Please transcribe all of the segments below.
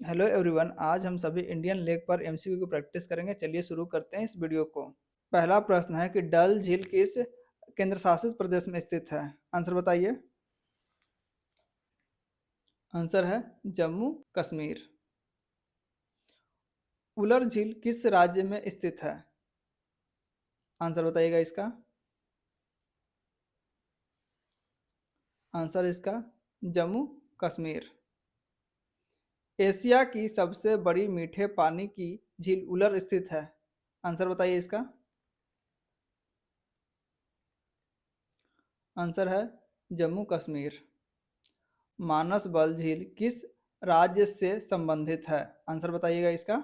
Hello everyone, आज हम सभी इंडियन लेक पर एमसीक्यू की प्रैक्टिस करेंगे। चलिए शुरू करते हैं इस वीडियो को। पहला प्रश्न है कि डल झील किस केंद्र शासित प्रदेश में स्थित है? आंसर बताइए। आंसर है जम्मू कश्मीर। उलर झील किस राज्य में स्थित है? आंसर बताइएगा इसका। आंसर इसका जम्मू कश्मीर। एशिया की सबसे बड़ी मीठे पानी की झील उलर स्थित है। आंसर बताइए इसका। आंसर है जम्मू कश्मीर। मानस बल झील किस राज्य से संबंधित है? आंसर बताइएगा इसका।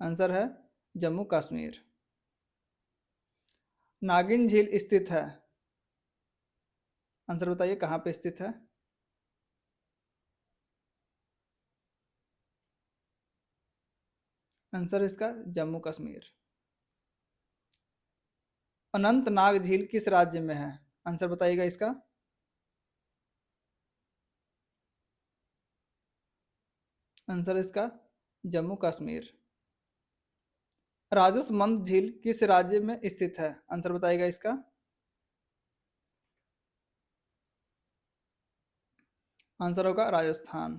आंसर है जम्मू कश्मीर। नागिन झील स्थित है। आंसर बताइए कहाँ पे स्थित है? आंसर इसका जम्मू कश्मीर। अनंतनाग झील किस राज्य में है? आंसर बताइएगा इसका। आंसर इसका जम्मू कश्मीर। राजसमंद झील किस राज्य में स्थित है? आंसर बताइएगा इसका। आंसर होगा राजस्थान।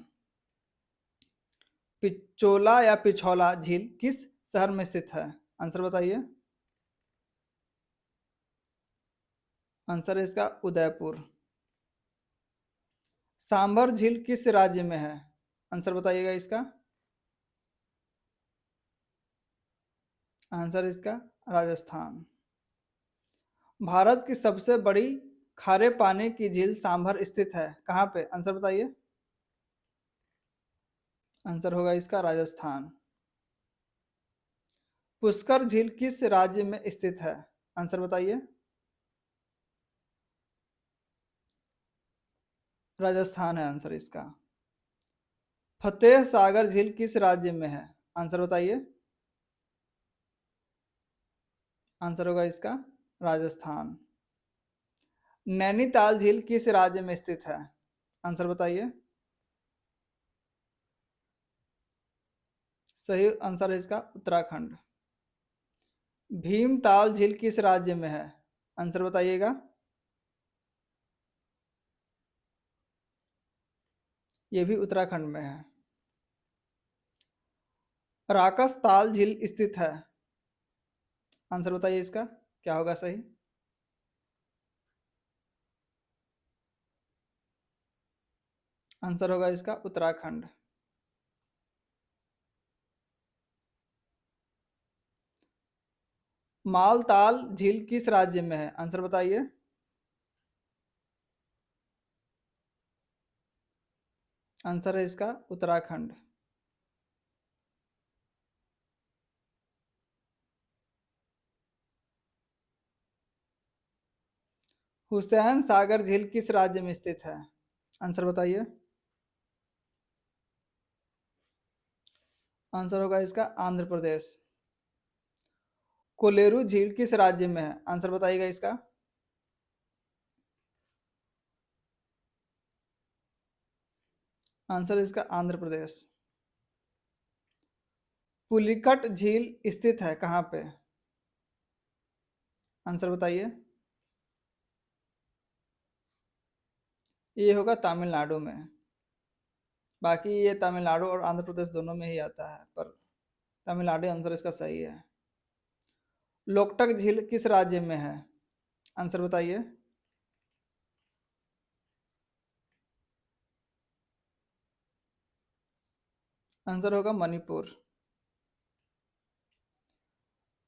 पिचोला या पिछौला झील किस शहर में स्थित है? आंसर बताइए। आंसर है इसका उदयपुर। सांभर झील किस राज्य में है? आंसर बताइएगा इसका। आंसर इसका राजस्थान। भारत की सबसे बड़ी खारे पानी की झील सांभर स्थित है कहाँ पे? आंसर बताइए। आंसर होगा इसका राजस्थान। पुष्कर झील किस राज्य में स्थित है? आंसर बताइए। राजस्थान है आंसर इसका। फतेह सागर झील किस राज्य में है? आंसर बताइए। आंसर होगा इसका राजस्थान। नैनीताल झील किस राज्य में स्थित है? आंसर बताइए। सही आंसर है इसका उत्तराखंड। भीमताल झील किस राज्य में है? आंसर बताइएगा। यह भी उत्तराखंड में है। राकस ताल झील स्थित है। आंसर बताइए इसका क्या होगा सही। आंसर होगा इसका उत्तराखंड। मालताल झील किस राज्य में है? आंसर बताइए। आंसर है इसका उत्तराखंड। हुसैन सागर झील किस राज्य में स्थित है? आंसर बताइए। आंसर होगा इसका आंध्र प्रदेश। कोलेरू झील किस राज्य में है? आंसर बताइएगा इसका। आंसर इसका आंध्र प्रदेश। पुलिकट झील स्थित है कहाँ पे? आंसर बताइए। ये होगा तमिलनाडु में। बाकी ये तमिलनाडु और आंध्र प्रदेश दोनों में ही आता है, पर तमिलनाडु आंसर इसका सही है। लोकटक झील किस राज्य में है? आंसर बताइए। आंसर होगा मणिपुर।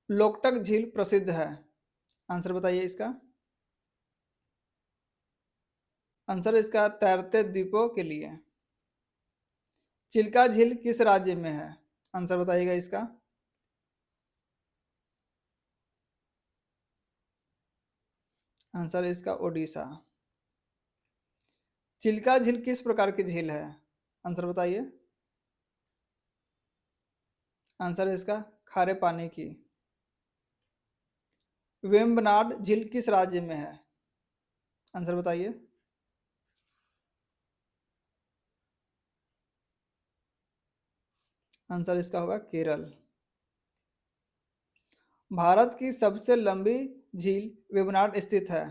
लोकटक झील प्रसिद्ध है। आंसर बताइए इसका। आंसर इसका तैरते द्वीपों के लिए। चिल्का झील किस राज्य में है? आंसर बताइएगा इसका। आंसर इसका ओडिशा। चिल्का झील किस प्रकार की झील है? आंसर बताइए। आंसर इसका खारे पानी की। वेम्बनाड झील किस राज्य में है? आंसर बताइए। आंसर इसका होगा केरल। भारत की सबसे लंबी झील वेबनाड स्थित है।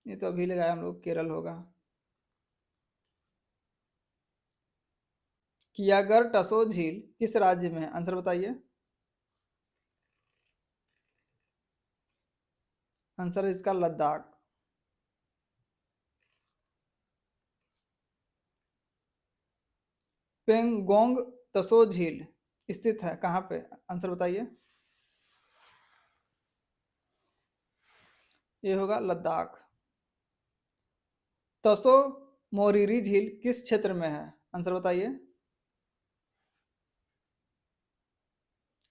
ये तो अभी लगाया हम लोग, केरल होगा। कियागर टसो झील किस राज्य में है? आंसर बताइए। आंसर इसका लद्दाख। पेंगोंग तसो झील स्थित है कहाँ पे? आंसर बताइए। ये होगा लद्दाख। तसो मोरिरी झील किस क्षेत्र में है? आंसर बताइए।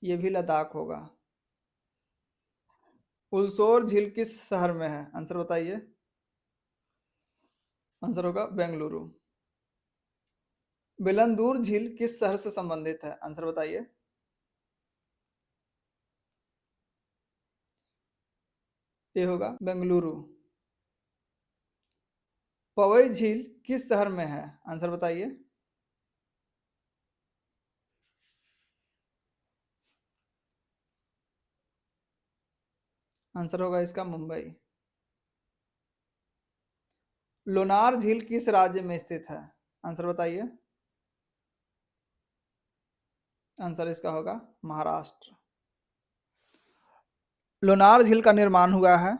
ये भी लद्दाख होगा। उलसोर झील किस शहर में है? आंसर बताइए। आंसर होगा बेंगलुरु। बिलंदूर झील किस शहर से संबंधित है? आंसर बताइए। ये होगा बेंगलुरु। पवई झील किस शहर में है? आंसर बताइए। आंसर होगा इसका मुंबई। लोनार झील किस राज्य में स्थित है? आंसर बताइए। आंसर इसका होगा महाराष्ट्र। लोनार झील का निर्माण हुआ है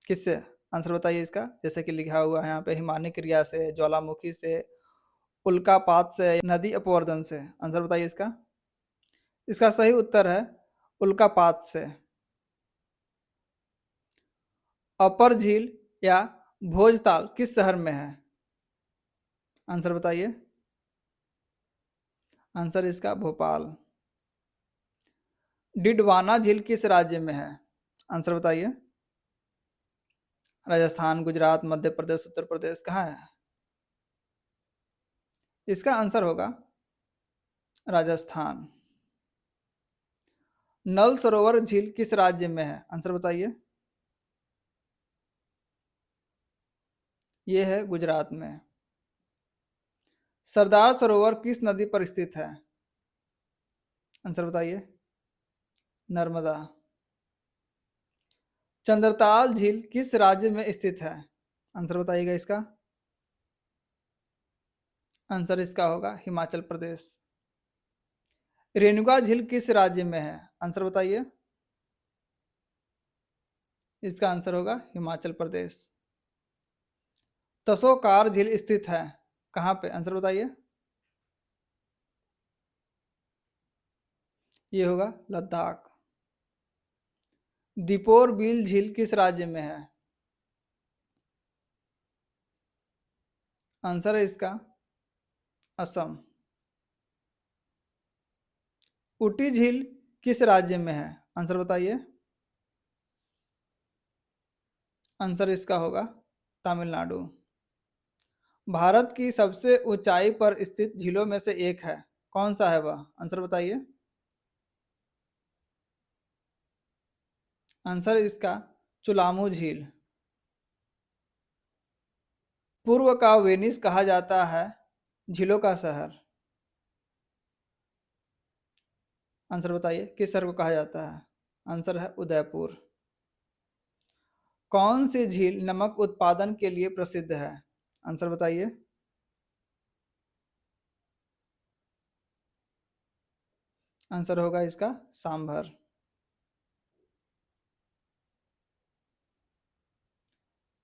किससे? आंसर बताइए इसका। जैसे कि लिखा हुआ है यहाँ पे, हिमानी क्रिया से, ज्वालामुखी से, उल्कापात से, नदी अपवर्तन से। आंसर बताइए इसका। इसका सही उत्तर है उल्कापात से। अपर झील या भोजताल किस शहर में है? आंसर बताइए। आंसर इसका भोपाल। डिडवाना झील किस राज्य में है? आंसर बताइए। राजस्थान, गुजरात, मध्य प्रदेश, उत्तर प्रदेश, कहाँ है? इसका आंसर होगा राजस्थान। नल सरोवर झील किस राज्य में है? आंसर बताइए। ये है गुजरात में। सरदार सरोवर किस नदी पर स्थित है? आंसर बताइए। नर्मदा। चंद्रताल झील किस राज्य में स्थित है? आंसर बताइएगा इसका। आंसर इसका होगा हिमाचल प्रदेश। रेणुका झील किस राज्य में है? आंसर बताइए। इसका आंसर होगा हिमाचल प्रदेश। तसोकार झील स्थित है कहाँ पे? आंसर बताइए। ये होगा लद्दाख। दीपोर बील झील किस राज्य में है? आंसर है इसका असम। उटी झील किस राज्य में है? आंसर बताइए। आंसर इसका होगा तमिलनाडु। भारत की सबसे ऊंचाई पर स्थित झीलों में से एक है, कौन सा है वह? आंसर बताइए। आंसर इसका चुलामू झील। पूर्व का वेनिस कहा जाता है झीलों का शहर। आंसर बताइए किस शहर को कहा जाता है? आंसर है उदयपुर। कौन सी झील नमक उत्पादन के लिए प्रसिद्ध है? आंसर बताइए। आंसर होगा इसका सांभर।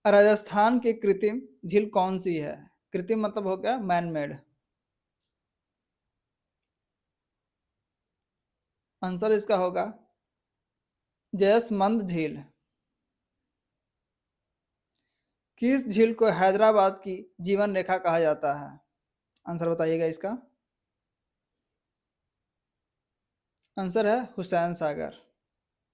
राजस्थान की कृत्रिम झील कौन सी है? कृत्रिम मतलब हो गया मैन मेड। आंसर इसका होगा जयसमंद झील। किस झील को हैदराबाद की जीवन रेखा कहा जाता है? आंसर बताइएगा इसका। आंसर है हुसैन सागर।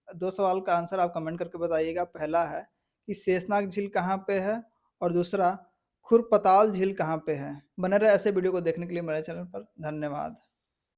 दो सवाल का आंसर आप कमेंट करके बताइएगा। पहला है कि शेषनाग झील कहाँ पे है, और दूसरा खुरपताल झील कहाँ पे है। बने रहे ऐसे वीडियो को देखने के लिए मेरे चैनल पर। धन्यवाद।